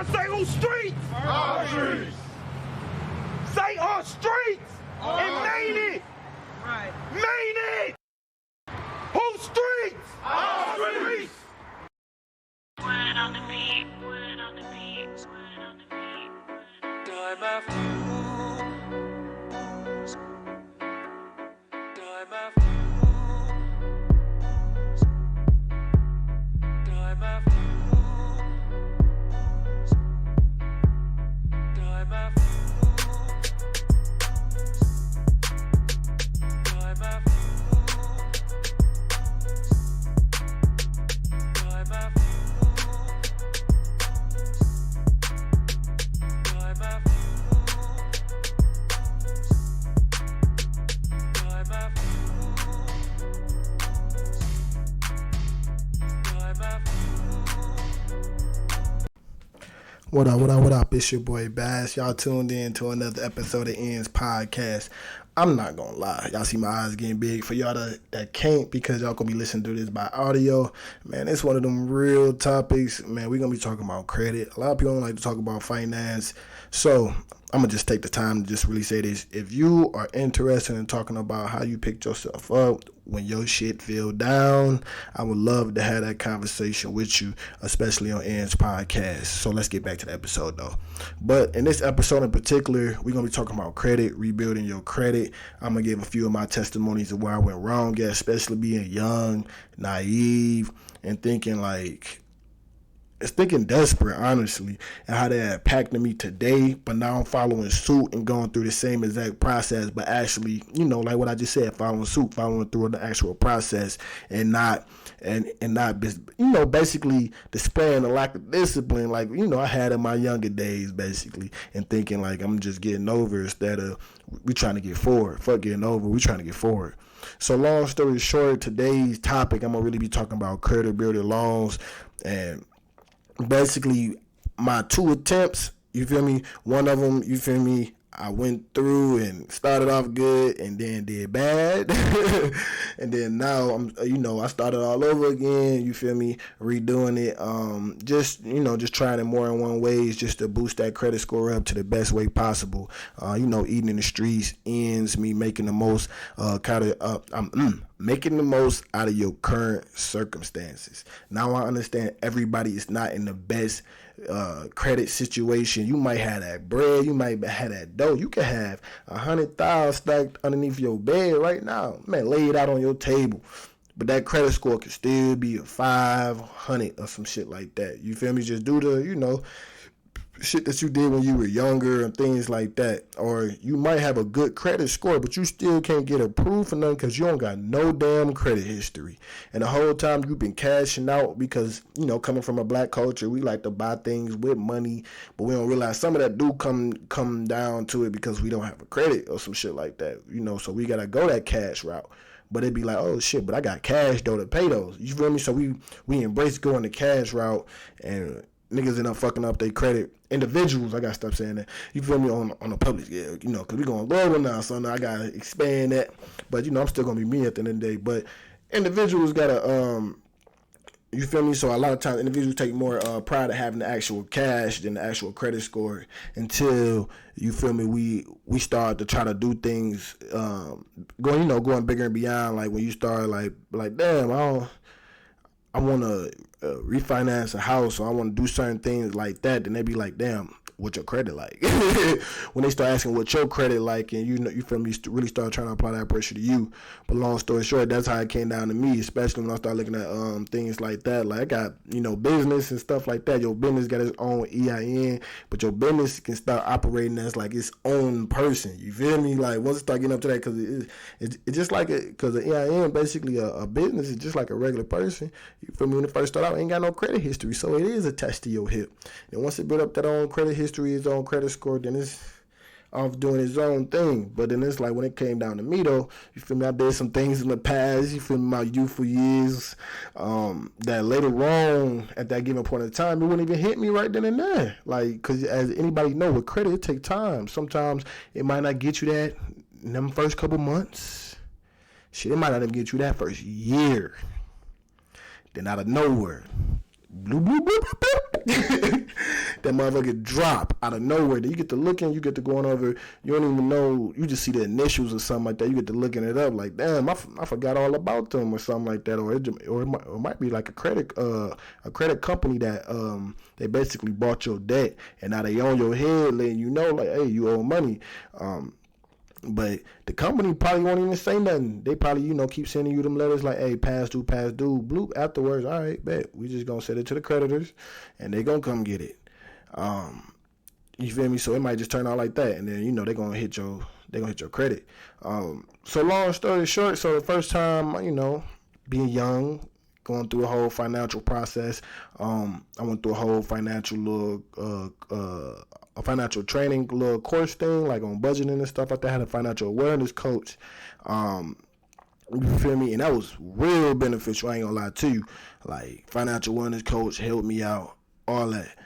Say on streets. Our streets. Say on streets. And made it. Right. Made it. Whose streets? Our streets. Word on the beat, word on the beat, word on the beat. Time after time after time after time after time after time after What up? It's your boy Bass. Y'all tuned in to another episode of Ends Podcast. I'm not gonna lie, y'all see my eyes getting big. For y'all that can't, because y'all gonna be listening to this by audio, man, it's one of them real topics. Man, we're gonna be talking about credit. A lot of people don't like to talk about finance, so I'm gonna just take the time to just really say this. If you are interested in talking about how you picked yourself up when your shit fell down, I would love to have that conversation with you, especially on Ends Podcast. So let's get back to the episode though. But in this episode in particular, we're gonna be talking about credit, rebuilding your credit. I'm gonna give a few of my testimonies of where I went wrong at, especially being young, naive, and thinking desperate, honestly, and how that impacted me today. But now I'm following suit and going through the same exact process, but actually, like what I just said, following through the actual process, and not basically displaying the lack of discipline, like, I had in my younger days, basically, and thinking like I'm just getting over instead of we trying to get forward. Fuck getting over, we trying to get forward. So long story short, today's topic, I'm gonna really be talking about credit building loans, and basically my two attempts, you feel me? One of them, you feel me, I went through and started off good and then did bad. And then now I started all over again, you feel me, redoing it. Just trying it more in one ways, just to boost that credit score up to the best way possible. Eating in the streets ends me making the most making the most out of your current circumstances. Now I understand everybody is not in the best credit situation. You might have that bread, you might have that dough. You can have 100,000 stacked underneath your bed right now, man, lay it out on your table, but that credit score could still be a 500 or some shit like that. You feel me? Just due to shit that you did when you were younger and things like that. Or you might have a good credit score, but you still can't get approved for nothing because you don't got no damn credit history. And the whole time you've been cashing out because, coming from a black culture, we like to buy things with money, but we don't realize some of that do come down to it because we don't have a credit or some shit like that, so we got to go that cash route. But it'd be like, oh shit, but I got cash though to pay those. You feel me? So we embrace going the cash route, and niggas end up fucking up their credit. Individuals, I gotta stop saying that. You feel me, on a public scale, because we going global now, so now I gotta expand that. But I'm still gonna be me at the end of the day. But individuals gotta you feel me? So a lot of times individuals take more pride in having the actual cash than the actual credit score, until, you feel me, we start to try to do things going bigger and beyond. Like when you start like damn, I want to refinance a house, or I want to do certain things like that, then they be like, damn, what your credit like? When they start asking what your credit like, and you feel me, really start trying to apply that pressure to you. But long story short, that's how it came down to me, especially when I started looking at things like that. Like I got business and stuff like that. Your business got its own EIN, but your business can start operating as like its own person. You feel me? Like once it start getting up to that, because it's just like it, because the EIN basically a business is just like a regular person. You feel me? When it first start out, ain't got no credit history, so it is attached to your hip. And once it build up that own credit history, his own credit score, then it's off doing his own thing. But then it's like when it came down to me though, you feel me, I did some things in the past, you feel me, my youthful years, that later on at that given point in time, it wouldn't even hit me right then and there. Like, because as anybody know, with credit, it takes time. Sometimes it might not get you that in them first couple months. Shit, it might not even get you that first year. Then out of nowhere, bloop, bloop, bloop, bloop, bloop. That motherfucker drop out of nowhere. Then you get to looking, you get to going over, you don't even know, you just see the initials or something like that. You get to looking it up like, damn, I forgot all about them or something like that. Or it might be like a credit company that they basically bought your debt and now they on your head letting you know like, hey, you owe money. But the company probably won't even say nothing. They probably, keep sending you them letters like, hey, past due, bloop. Afterwards, all right, bet. We just going to send it to the creditors, and they going to come get it. You feel me? So it might just turn out like that, and then, they're going to hit your credit. So long story short, so the first time, being young, going through a whole financial process, I went through a whole financial a financial training little course thing, like on budgeting and stuff like that. I had a financial awareness coach. You feel me? And that was real beneficial. I ain't gonna lie to you. Like, financial awareness coach helped me out, all that.